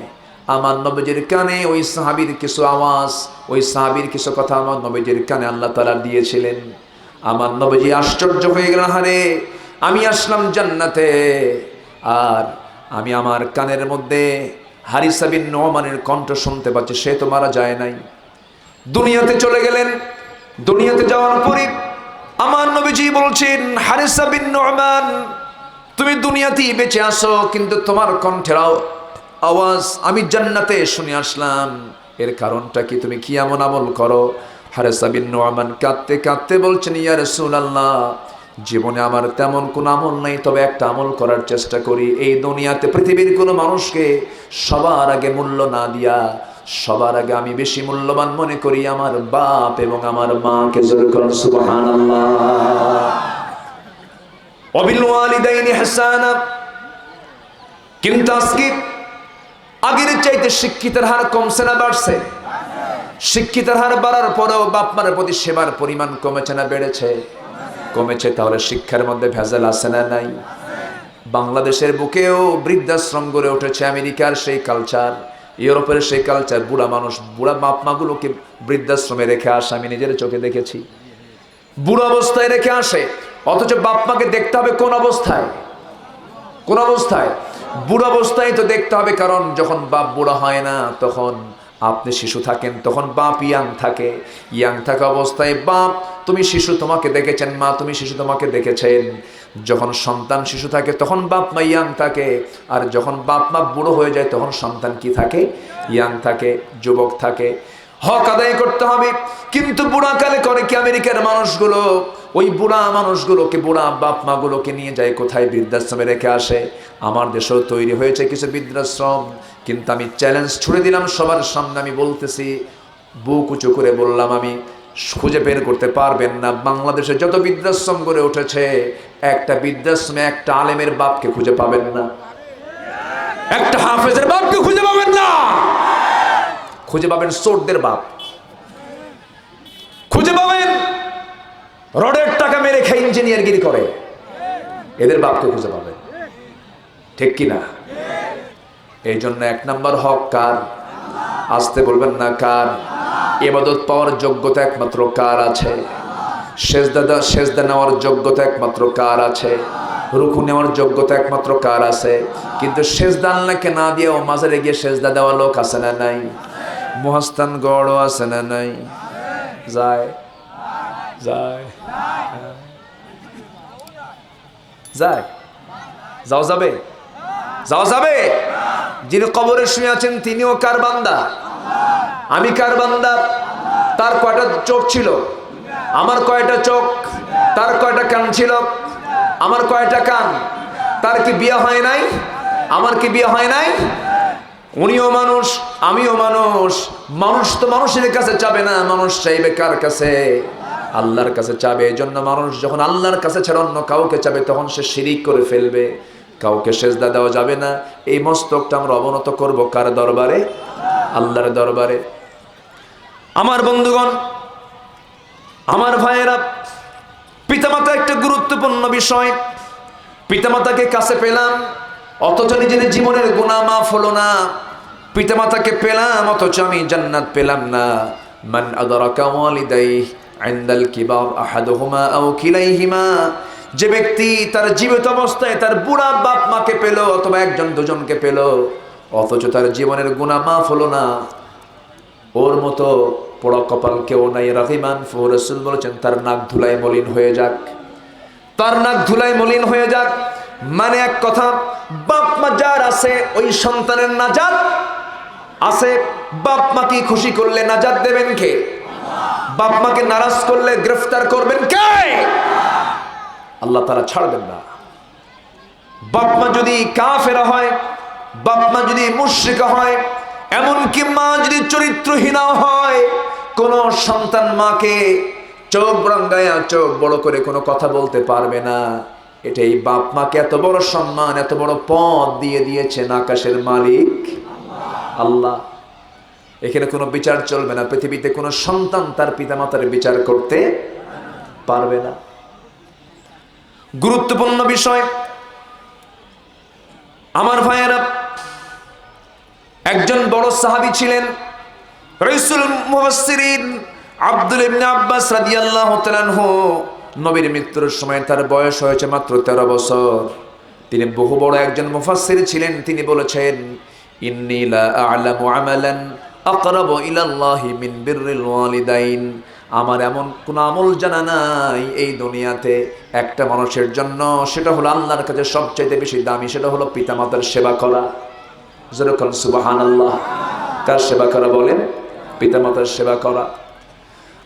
আমার নবীজির কানে ওই সাহাবীর কিছু আওয়াজ, ওই সাহাবীর কিছু কথা আমার নবীজির কানে আল্লাহ তাআলা দিয়েছিলেন। আমার নবীজি আশ্চর্য হয়ে গেলেন, আরে আমি আসলাম জান্নাতে আর আমি আমার কানের মধ্যে হারিসা বিন নু'মানের কণ্ঠ শুনতে পাচ্ছি, সে তো মারা যায় নাই, দুনিয়াতে চলে গেলেন। দুনিয়াতে যাওয়ার পরে আমার নবীজি বলছেন, হারিসা বিন নু'মান, তুমি দুনিয়াতেই বেঁচে আসো, কিন্তু তোমার কণ্ঠের আওয়াজ আমি জান্নাতে শুনে আসলাম। এর কারণটা কি? তুমি কি এমন আমল করো? হারিসা বিন নু'মান কাঁদতে কাঁদতে বলছেন, ইয়া রাসূলুল্লাহ, জীবনে আমার তেমন কোন আমল নাই, তবে একটা আমল করার চেষ্টা করি। এই দুনিয়াতে পৃথিবীর কোনো মানুষকে সবার আগে মূল্য না দিয়া, সবার আগে আমি বেশি মূল্যবান মনে করি আমার বাপ এবং আমার মাকে। জোরে করুন সুবহানাল্লাহ। ওয়াবিল ওয়ালিদাইনি ইহসানা। কিন্তু আজকে আগের চাইতে শিক্ষিতের হার কমছে না বাড়ছে? শিক্ষিতের হার বাড়ার পরেও বাপ মার প্রতি সেবার পরিমাণ কমেছে না বেড়েছে? কমেছে। তাহলে শিক্ষার মধ্যে ভেজাল আছে না নাই? বাংলাদেশের বুকেও বৃদ্ধাশ্রম গড়ে উঠেছে, আমেরিকার সেই কালচার, ইউরোপের সেই কালচার। বুড়া বাপ মাগুলোকে বৃদ্ধাশ্রমে রেখে আসে, আমি নিজের চোখে দেখেছি। বুড়া অবস্থায় রেখে আসে, অথচ বাপ মাকে দেখতে হবে কোন অবস্থায়? কোন অবস্থায়? বুড়া অবস্থায় তো দেখতে হবে, কারণ যখন বাপ বুড়া হয় না তখন আপনি শিশু থাকেন, তখন বাপ ইয়াং থাকে। ইয়াং থাকা অবস্থায় বাপ, তুমি শিশু, তোমাকে দেখেছেন, মা তুমি শিশু, তোমাকে দেখেছেন। যখন সন্তান শিশু থাকে তখন বাপ মা ইয়াং থাকে, আর যখন বাপ মা বুড়ো হয়ে যায় তখন সন্তান কি থাকে? ইয়াং থাকে, যুবক থাকে। হক আদায় করতে হবে। কিন্তু বুড়াকালে করে কি আমেরিকার মানুষগুলো? ওই বুড়া মানুষগুলোকে, বুড়া বাপ মাগুলোকে নিয়ে যায় কোথায়? বৃদ্ধাশ্রমে রেখে আসে। আমার দেশেও তৈরি হয়েছে কিছু বৃদ্ধাশ্রম, কিন্তু আমি চ্যালেঞ্জ ছুড়ে দিলাম সবার সামনে, আমি বলতেছি, বুক উঁচু করে বললাম, আমি খুঁজে বের করতে পারবেন না বাংলাদেশে যত বৃদ্ধাশ্রম গড়ে উঠেছে, একটা বৃদ্ধাশ্রমে একটা আলেমের বাপকে খুঁজে পাবেন না, একটা হাফেজের বাপকে খুঁজে পাবেন না। খুঁজে পাবেন চোরদের বাপ, খুঁজে পাবেন রডের টাকা মেরে খেয়ে ইঞ্জিনিয়ারগিরি করে, এদের বাপকে খুঁজে পাবেন। ঠিক কিনা? এই জন্য এক নম্বর হক কার? আসতে বলবেন না কার? ইবাদত পাওয়ার যোগ্যতা একমাত্র কার আছে? সেজদা নেওয়ার যোগ্যতা একমাত্র কার আছে? রুকু নেওয়ার যোগ্যতা একমাত্র কার আছে? কিন্তু সেজদা আল্লাহকে না দিয়েও মাজারে গিয়ে সেজদা দেওয়া লোক আছে না নাই? মুহাস্তান গড়ও আছে না নাই? যায় যায় যায়, যাও যাবে, যাও যাবে। যিনি কবরে শুয়ে আছেন তিনিও কার বান্দা? আমি কার বান্দা? তার কয়টা চোখ ছিল? আমার কয়টা চোখ? তার কয়টা কান ছিল? আমার কয়টা কান? তার কি বিয়ে হয় নাই? আমার কি বিয়ে হয় নাই? উনিও মানুষ, আমিও মানুষ। মানুষ তো মানুষের কাছে চাবে না, মানুষ চাইবে কার কাছে? আল্লাহর কাছে চাবে। এই জন্য মানুষ যখন আল্লাহর কাছে ছাড়া অন্য কাউকে চাবে তখন সে শিরিক করে ফেলবে। কাউকে সেজদা দেওয়া যাবে না। এই মস্তকটা আমরা অবনত করব কার দরবারে? আল্লাহর দরবারে। আমার বন্ধুগণ, আমার ভাইয়েরা, পিতামাতা একটা গুরুত্বপূর্ণ বিষয়। পিতামাতাকে কাছে পেলাম অথচ নিজের জীবনের গুনাহ মাফ হলো না। পিতামাতাকে পেলাম অথচ আমি জান্নাত পেলাম না। মান আদরাকা ওয়ালিদাইহি ইনদাল কিবার আহাদুহুমা আও কিলাইহিমা, যে ব্যক্তি তার জীবিত অবস্থায় তার বুড়া বাপ মাকে পেল অথবা একজন দুজনকে পেল অথচ তার জীবনের গুনাহ মাফ হলো না, ওর মতো পোড়া কপাল কেউ নাই। রাহিমান ফু, রাসূল বলেছেন তার নাক ধুলায় মলিন হয়ে যাক, তার নাক ধুলায় মলিন হয়ে যাক। মানে এক কথা, বাপ মা যার আছে ওই সন্তানের নাজাত আছে। বাপ মাকে খুশি করলে নাজাত দেবেন কে? বাপ মাকে নারাজ করলে গ্রেফতার করবেন কে? আল্লাহ তাআলা ছাড়বেন না। বাপ মা যদি কাফেরা হয়, বাপ মা যদি মুশরিক হয়, এমনকি মা যদি চরিত্রহীনা হয়, কোন সন্তান মাকে চোখ রাঙায়া চোখ বড় করে কোনো কথা বলতে পারবে না। এটাই বাপ মাকে এত বড় সম্মান, এত বড় পদ দিয়ে দিয়েছেন আকাশের মালিক আল্লাহ। এখানে কোনো বিচার চলবে না। পৃথিবীতে কোনো সন্তান তার পিতামাতার বিচার করতে পারবে না। গুরুত্বপূর্ণ বিষয় আমার ভাইয়েরা, একজন বড় সাহাবী ছিলেন রাইসুল মুফাসসিরিন আব্দুল ইবনে আব্বাস রাদিয়াল্লাহু তাআলা আনহু। নবীর মৃত্যুর সময় তার বয়স হয়েছে মাত্র 13 বছর। তিনি বহু বড় একজন মুফাসসির ছিলেন। তিনি বলেছেন, ইন্নী লা আ'লামু আমালান আকরাবু ইলাল্লাহি মিন বিররিল ওয়ালিদাইন। আমার এমন কোন আমল জানা নাই এই দুনিয়াতে একটা মানুষের জন্য, সেটা হলো আল্লাহর কাছে সবচাইতে বেশি দামি, সেটা হলো পিতামাতার সেবা করা। যেরকম সুবহানাল্লাহ। কার সেবা করা বলেন? পিতামাতার সেবা করা।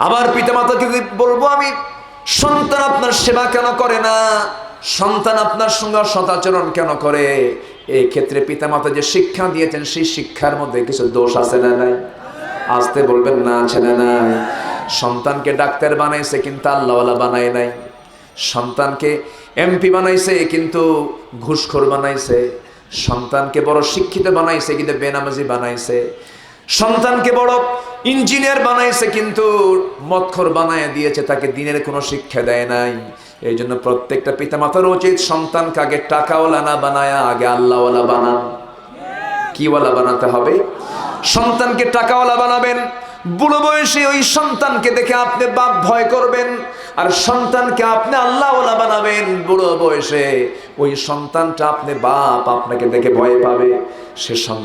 আবার পিতামাতাকে বলবো আমি, সন্তান আপনার সেবা কেন করে না? সন্তান আপনার সঙ্গে সদাচরণ কেন করে? এই ক্ষেত্রে পিতামাতা যে শিক্ষা দিয়েছেন সেই শিক্ষার মধ্যে কিছু দোষ আছে না নাই? আসতে বলবেন না, আছে না নাই? সন্তানকে ডাক্তার বানাইছে কিন্তু আল্লাহওয়ালা বানায় নাই। সন্তানকে এমপি বানাইছে কিন্তু ঘুষখোর বানাইছে। সন্তানকে বড় শিক্ষিত বানাইছে কিন্তু বেনামাজি বানাইছে। সন্তানকে বড় ইঞ্জিনিয়ার বানাইছে কিন্তু মদখোর বানায় দিয়েছে, তাকে দিনের কোনো শিক্ষা দেয় নাই। এই জন্য প্রত্যেকটা পিতামাতার উচিত সন্তানকে আগে টাকাওয়ালা না বানায়া আগে আল্লাহওয়ালা বানান। কিওয়ালা বানাতে হবে? সন্তানকে টাকাওয়ালা বানাবেন। বুড়ো বয়সে ওই সন্তানকে দেখে আপনি বাপ ভয় করবেন, আর সন্তানকে আপনি আল্লাহওয়ালা বানাবেন। বুড়ো বয়সে ওই সন্তানটা আপনি বাপ আপনাকে দেখে ভয় পাবে।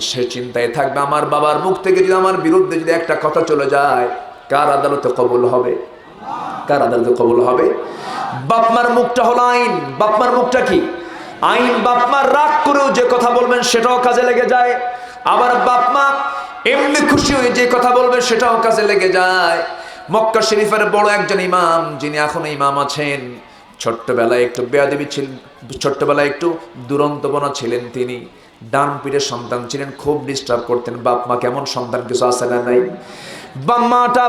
সে চিন্তায় থাকবে, আমার বাবার মুখ থেকে যদি আমার বিরুদ্ধে যদি একটা কথা চলে যায়, কার আদালতে কবুল হবে? কার আদালতে কবুল হবে? বাপমার মুখটা হলো আইন। বাপমার মুখটা কি? আইন। বাপমার রাগ করেও যে কথা বলবেন সেটাও কাজে লেগে যায়। আবার বাপমা এমনি খুশি হয়ে যে কথা বলবে সেটাও কাজে লেগে যায়। মক্কা শরীফের বড় একজন ইমাম, যিনি এখনো ইমাম আছেন, ছোট্টবেলায় একটু বেয়াদবি ছিলেন, ছোট্টবেলায় একটু দুরন্তপনা ছিলেন। তিনি ডান পিঠের সন্তান ছিলেন, খুব ডিস্টার্ব করতেন। বাপ মা কেমন সন্তান কিছু আছে না নাই? বাপ মাটা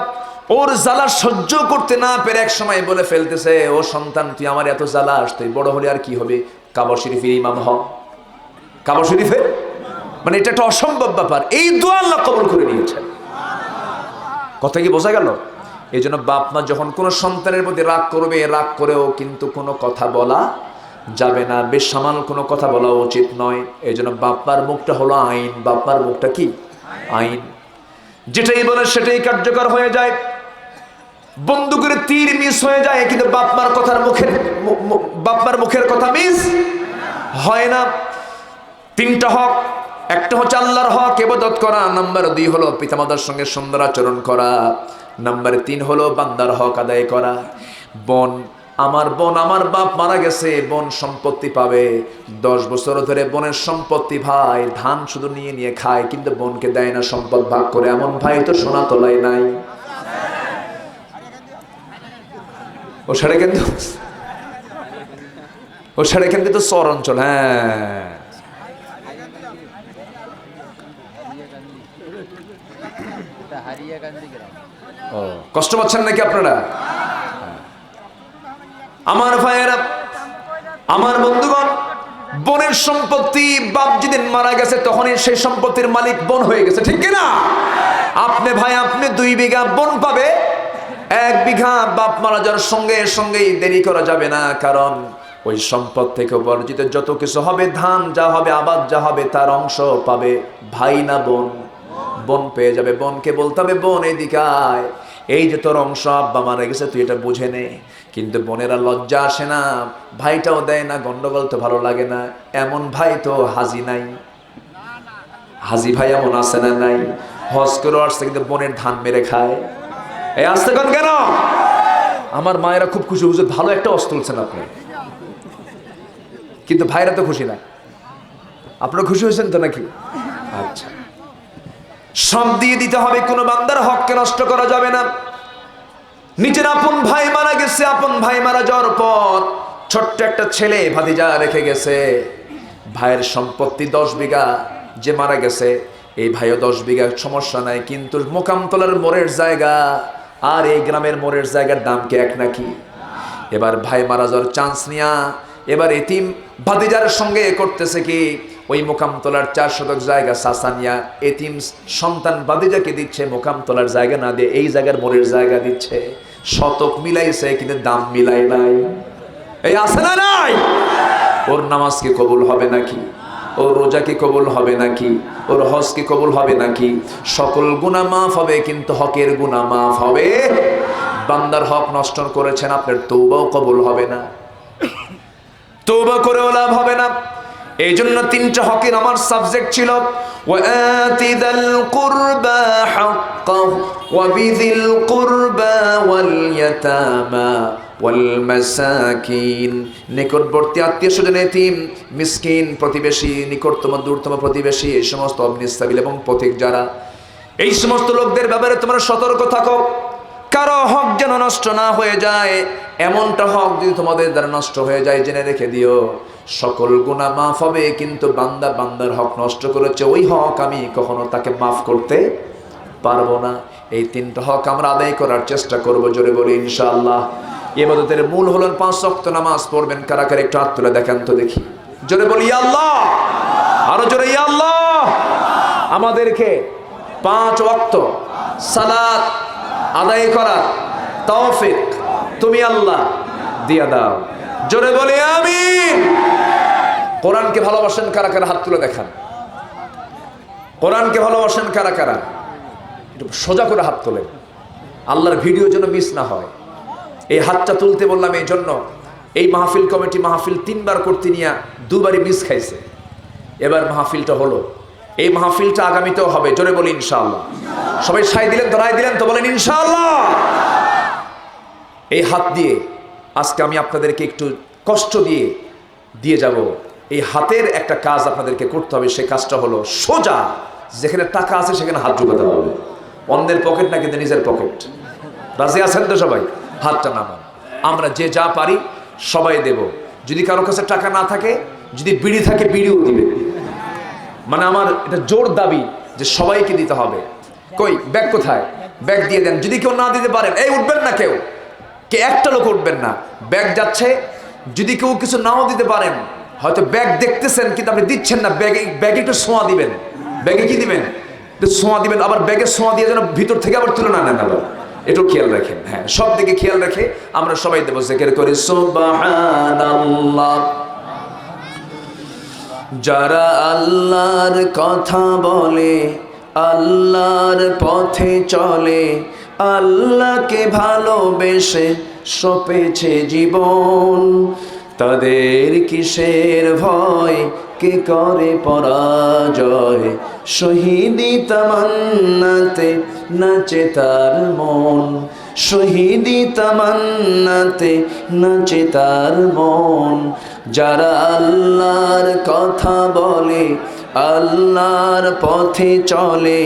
ওর জ্বালা সহ্য করতে না পেরে এক সময় বলে ফেলতেছে, ও সন্তান তুই আমার এত জ্বালাস, তুই বড় হলে আর কি হবে? কাবা শরীফের ইমাম হ। কাবা শরীফের মানে এটা একটা অসম্ভব ব্যাপার। এই দোয়া আল্লাহ কবুল করে নিয়েছেন। কথা কি বোঝা গেল? এই জন্য বাপ মা যখন কোনো সন্তানের প্রতি রাগ করবে, রাগ করেও কিন্তু কোনো কথা বলা যাবে না, বেসামাল কোনো কথা বলা উচিত নয়। এই জন্য বাপ্পার মুখটা হলো আইন। বাপ্পার মুখটা কি? আইন। যেটাই বলে সেটাই কার্যকর হয়ে যায়। বন্দুকের তীর মিস হয়ে যায় কিন্তু বাপ্পার মুখের কথা মিস হয় না। তিনটা হক, একটা হচ্ছে আল্লাহর হক ইবাদত করা, নাম্বার 2 হলো পিতামাতার সঙ্গে সুন্দর আচরণ করা, নাম্বার 3 হলো বান্দার হক আদায় করা। বোন আমার বোন, আমার বাপ মারা গেছে, বোন সম্পত্তি পাবে। 10 বছর ধরে বোনের সম্পত্তি ভাই ধান শুধু নিয়ে নিয়ে খায়, কিন্তু বোনকে দেয় না সম্পদ ভাগ করে। এমন ভাই তো সোনা তোলায় নাই। ও সাড়ে কিন্তু চর অঞ্চল। হ্যাঁ, কষ্ট পাচ্ছেন নাকি আপনারা? আমার ভাইয়েরা, আমার বন্ধুগণ, বোনের সম্পত্তি বাপ যেদিন মারা গেছে তখনই সেই সম্পত্তির মালিক বোন হয়ে গেছে, ঠিক কিনা? আপনি ভাই, আপনি 2 বিঘা, বোন পাবে 1 বিঘা। বাপ মারা যাওয়ার সঙ্গে সঙ্গেই দেরি করা যাবে না, কারণ ওই সম্পদ থেকে উপার্জিত যত কিছু হবে, ধান যা হবে, আবাদ যা হবে, তার অংশ পাবে ভাই না বোন? বোন পেয়ে যাবে। বোনকে বলতে হবে, বোন এদিকে আয়, এই যে তোর অংশ, আব্বা মারা গেছে, তুই এটা বুঝে নে। কিন্তু বোনেরা লজ্জা আসে না, ভাইটাও দেয় না, গন্ডগোল তো ভালো লাগে না। এমন ভাই তো হাজি নাই? হাজি ভাই এমন আছে না নাই? হজ করে আসছে কিন্তু বোনের ধান মেরে খায়। এই আসতে কোন কেন? আমার মায়েরা খুব খুশি, বুঝে ভালো একটা অস্ত্র তুলছেন আপনি, কিন্তু ভাইরা তো খুশি না। আপনারা খুশি হয়েছেন তো নাকি? আচ্ছা, সব দিয়ে দিতে হবে, কোনো বান্দার হককে নষ্ট করা যাবে না। নিজের আপন ভাই মারা গেছে, আপন ভাই মারা যাওয়ার পর ছোট্ট একটা ছেলে ভাতিজা রেখে গেছে। ভাইয়ের সম্পত্তি 10 বিঘা, যে মারা গেছে এই ভাইও 10 বিঘা, সমস্যা নাই। কিন্তু মোকামতলার মোড়ের জায়গা আর এই গ্রামের মোড়ের জায়গার দাম কি এক নাকি? এবার ভাই মারা যাওয়ার চান্স নিয়া এবার এতিম ভাতিজার সঙ্গে করতেছে কি, ওই মোকামতলার 4 শতক জায়গা সাসানিয়া এতিম সন্তান ভাতিজাকে দিচ্ছে, মোকামতলার জায়গা না দিয়ে এই জায়গার মোড়ের জায়গা দিচ্ছে। শতক মিলাইছে কিন্তু দাম মিলাই নাই। এই আছে না নাই? ওর নামাজ কি কবুল হবে নাকি? ওর রোজা কি কবুল হবে নাকি? ওর হজ কি কবুল হবে নাকি? সকল গুনাহ মাফ হবে, কিন্তু হকের গুনাহ মাফ হবে? বান্দার হক নষ্ট করেছেন, আপনার তওবাও কবুল হবে না, তওবা করেও লাভ হবে না। এই জন্য 3টা হকের আমার সাবজেক্ট ছিল, ওয়াতি যাল কুরবা হাক্কাহু ওয়া বিযিল কুরবা ওয়াল ইয়াতামা ওয়াল মাসাকিন। নিকটবর্তী আত্মীয়স্বজন, এতিম, মিসকিন, প্রতিবেশী, নিকটতম দূরতম প্রতিবেশী, এই সমস্ত ইবনিস সাবিল এবং পথিক যারা, এই সমস্ত লোকদের ব্যাপারে তোমরা সতর্ক থাকো। কারো হক যেন নষ্ট না হয়ে যায়, এমনটা হক যদি তোমাদের দ্বারা নষ্ট হয়ে যায় জেনে রেখে দিও, সকল গুনাহ মাফ হবে, কিন্তু বান্দার হক নষ্ট করেছে, ওই হক আমি কখনো তাকে মাফ করতে পারবো না। এই 3টা হক আমরা আদায় করার চেষ্টা করব, জোরে বলি ইনশাআল্লাহ। ইবাদতের মূল হলো 5 ওয়াক্ত নামাজ পড়বেন। কারা কারা একটু হাত তুলে দেখান তো দেখি, জোরে বলি ইয়া আল্লাহ, আরো জোরে ইয়া আল্লাহ। আমাদেরকে 5 ওয়াক্ত সালাত আদায় করার তৌফিক তুমি আল্লাহ দিয়া দাও, জোরে বলি আমিন। কোরআনকে ভালোবাসেন কারা কারা? হাত তুলে দেখান। কোরআনকে ভালোবাসেন কারা কারা? একটু সোজা করে হাত তোলেন, আল্লাহর ভিডিও যেন মিস না হয়। এই হাতটা তুলতে বললাম এই জন্য, এই মাহফিল কমিটি মাহফিল 3 বার করতে নিয়ে 2 বারই মিস খাইছে। এবার মাহফিলটা হলো, এই মাহফিলটা আগামীতেও হবে, জোরে বলি ইনশাআল্লাহ। সবাই সাই দিলেন, ধরাই দিলেন তো, বলেন ইনশাআল্লাহ। এই হাত দিয়ে আজকে আমি আপনাদেরকে একটু কষ্ট দিয়ে যাব। এই হাতের একটা কাজ আপনাদেরকে করতে হবে, সেই কাজটা হলো সোজা যেখানে টাকা আছে সেখানে হাত ঢুকাতে হবে। অন্যের পকেট না, কিন্তু নিজের পকেট। রাজি আছেন তো সবাই? হাতটা নামান। আমরা যে যা পারি সবাই দেব। যদি কারো কাছে টাকা না থাকে, যদি বিড়ি থাকে বিড়িও দিবে। মানে আমার এটা জোর দাবি যে সবাইকে দিতে হবে। কই ব্যাগ কোথায়? ব্যাগ দিয়ে দেন। যদি কেউ না দিতে পারেন, এই উঠবেন না, কেউ একটা লোক উঠবেন না, ব্যাগ যাচ্ছে। যদি কেউ কিছু নাও দিতে পারেন, হয়তো ব্যাগ দেখতেছেন কিন্তু আপনি দিচ্ছেন না, ব্যাগে একটু ছোঁয়া দিবেন। ব্যাগে কি দিবেন? একটু ছোঁয়া দিবেন। আবার ব্যাগে ছোঁয়া দিয়ে যেন ভিতর থেকে আবার তুলে না নেন, আবার একটু খেয়াল রাখেন। হ্যাঁ, সব দিকে খেয়াল রেখে আমরা সবাই দেবো। জিকির করি সুবহানাল্লাহ। যারা আল্লাহর কথা বলে, আল্লাহর পথে চলে, আল্লাহকে ভালোবেসে সপেছে জীবন, তাদের কিসের ভয়, কে করে পরাজয়, শহীদি তামান্নাতে নাচে তার মন, শহীদি তামান্নাতে নাচে তার মন। যারা আল্লাহর কথা বলে, আল্লাহর পথে চলে,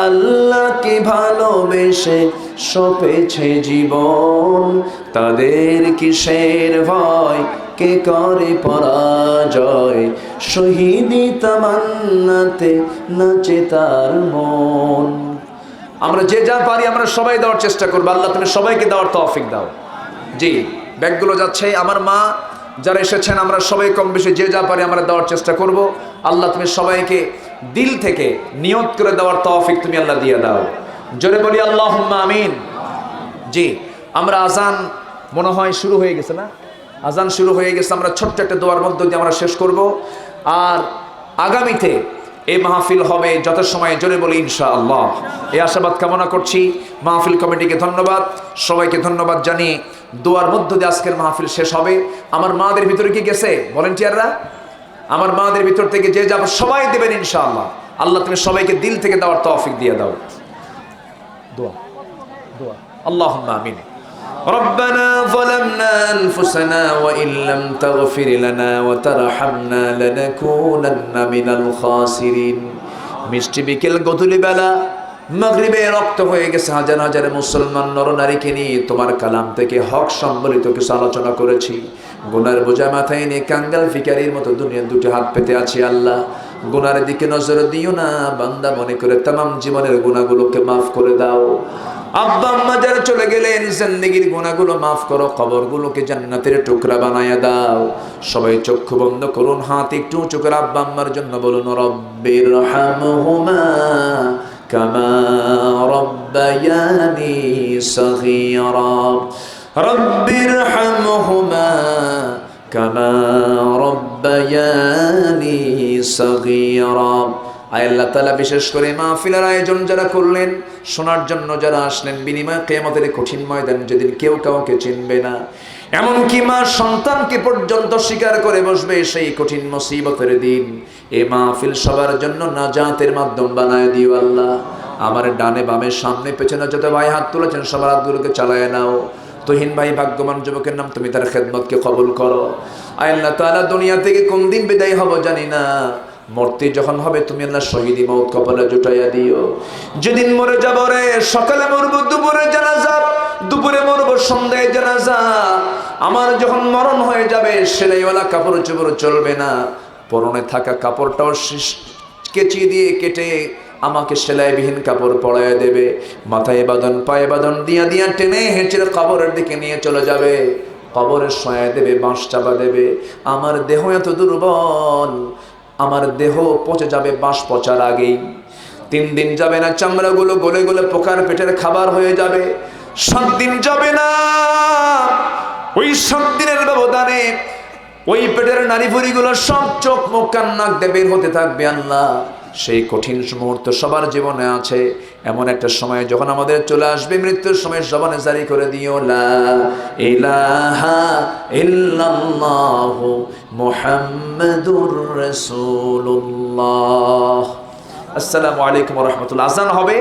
আল্লাহকে ভালোবেসে সপেছে জীবন, তাদের কিসের ভয়, কে করে পরাজয়। শহীদি তামান্নাতে নাচে তার মন। আমরা যে যা পারি আমরা সবাই দেওয়ার চেষ্টা করবো। আল্লাহ তুমি সবাইকে দেওয়ার তৌফিক দাও। জি, ব্যাগগুলো যাচ্ছে। আমার মা যারা এসেছেন, আমরা সবাই কম বেশি যে যা পারি আমরা দেওয়ার চেষ্টা করব। আল্লাহ তুমি সবাইকে দিল থেকে নিয়ত করে দেওয়ার তৌফিক তুমি আল্লাহ দিয়ে দাও। জোরে বলি আল্লাহুম্মা আমিন। জি, আমরা আজান মনে হয় শুরু হয়ে গেছে না? আজান শুরু হয়ে গেছে। আমরা ছোট্ট একটা দোয়ার মধ্য দিয়ে আমরা শেষ করব। আর আগামীতে এই মাহফিল হবে যথাসময়ে, জোরে বলি ইনশাআল্লাহ। এই আশাবাদ কামনা করছি। মাহফিল কমিটিকে ধন্যবাদ, সবাইকে ধন্যবাদ জানিয়ে দোয়ার মধ্য দিয়ে আজকের মাহফিল শেষ হবে। আমার মাদের ভিতরে কি গেছে ভলেন্টিয়াররা? আমার মাদের ভিতর থেকে যে যাবে সবাই দেবেন ইনশাআল্লাহ। আল্লাহ তুমি সবাইকে দিল থেকে দেওয়ার তৌফিক দিয়ে দাও। দোয়া দোয়া আল্লাহুম্মা আমিন। ربنا ظلمنا أنفسنا وإن لم تغفر لنا وترحمنا لنكونن من الخاسرين। মিষ্টি বিকেল গধূলি বেলা মাগরিবে রক্ত হয়ে গেছে। হাজার হাজার মুসলমান নরনারীকে নিয়ে তোমার কালাম থেকে হক সম্বলিত কিছু আলোচনা করেছি। গুনার বোঝা মাথায় নিয়ে কাঙ্গাল ফিকারির মতো দুনিয়ার দুটি হাত পেতে আছি। আল্লাহ গুনার দিকে নজর দিও না, বান্দা মনে করে তামাম জীবনের গুনাহগুলোকে মাফ করে দাও। আব্বা আম্মা যারা চলে গেলেন, জিন্দেগির গুনাহগুলো মাফ করো, কবরগুলোকে জান্নাতের টুকরা বানায়া দাও। সবাই চক্ষু বন্ধ করুন, হাত একটু উঁচু করে আব্বা আম্মার জন্য বলুন রব্বিরহামহুমা কামা রব্বায়ানি সগীরা। রব্বিরহামহুমা কামা রব্বায়ানি সগীরা। আয় আল্লাহ তাআলা, বিশেষ করে মাহফিলের আয়োজন যারা করলেন, শোনার জন্য যারা আসলেন, বিনিময় কিয়ামতের কঠিন ময়দান যেদিন কেউ কাউকে চিনবে না, এমনকি মা সন্তানকে পর্যন্ত স্বীকার করে বসবে, সেই কঠিন মুসিবতের দিন এই মাহফিল সবার জন্য নাজাতের মাধ্যম বানায় দিও আল্লাহ। আমার ডানে বামে সামনে পেছনে যত ভাই হাত তুলেছেন সবার হাতগুলোকে চালায় নাও। তুহিন ভাই ভাগ্যবান যুবকের নাম, তুমি তার খেদমতকে কবুল করো। আয় আল্লাহ তাআলা, দুনিয়া থেকে কোন দিন বিদায় হব জানি না, মরতে যখন হবে তুমি আল্লাহ শহীদি মওত কপালে জুটাইয়া দিও। যেদিন মরে যাব রে, সকালে মরব, দুপুরে জানাজা, দুপুরে মরব, সন্ধ্যায় জানাজা। আমার যখন মরণ হয়ে যাবে, সেলাইওয়ালা কাপড় চোপড় চলবে না, পরনে থাকা কাপড়টাও কেচি দিয়ে কেটে আমাকে সেলাইবিহীন কাপড় পরাইয়া দেবে। মাথায় বাঁধন পায়ে বাঁধন দিয়া দিয়া টেনে হেঁচে কবরের দিকে নিয়ে চলে যাবে। কবরে শোয়া দেবে, বাঁশ চাপা দেবে। আমার দেহ এত দুর্বল, আমার দেহ পচে যাবে বাঁশ পচার আগেই। 3 দিন যাবে না, চামড়াগুলো গলে গলে পোকার পেটের খাবার হয়ে যাবে। 7 দিন যাবে না, ওই 7 দিনের ব্যবধানে ওই পেটের নাড়িভুড়িগুলো সব চোখ মুখ কান নাক দিয়ে বের হতে থাকবে। আল্লাহ, সেই কঠিন মুহূর্ত সবার জীবনে আছে। এমন একটা সময় যখন আমাদের চলে আসবে মৃত্যুর সময়, জবানে জারি করে দিও লা ইলাহা ইল্লাল্লাহু মুহাম্মাদুর রাসূলুল্লাহ। আসসালামু আলাইকুম ওয়া রাহমাতুল্লাহ। আযান হবে।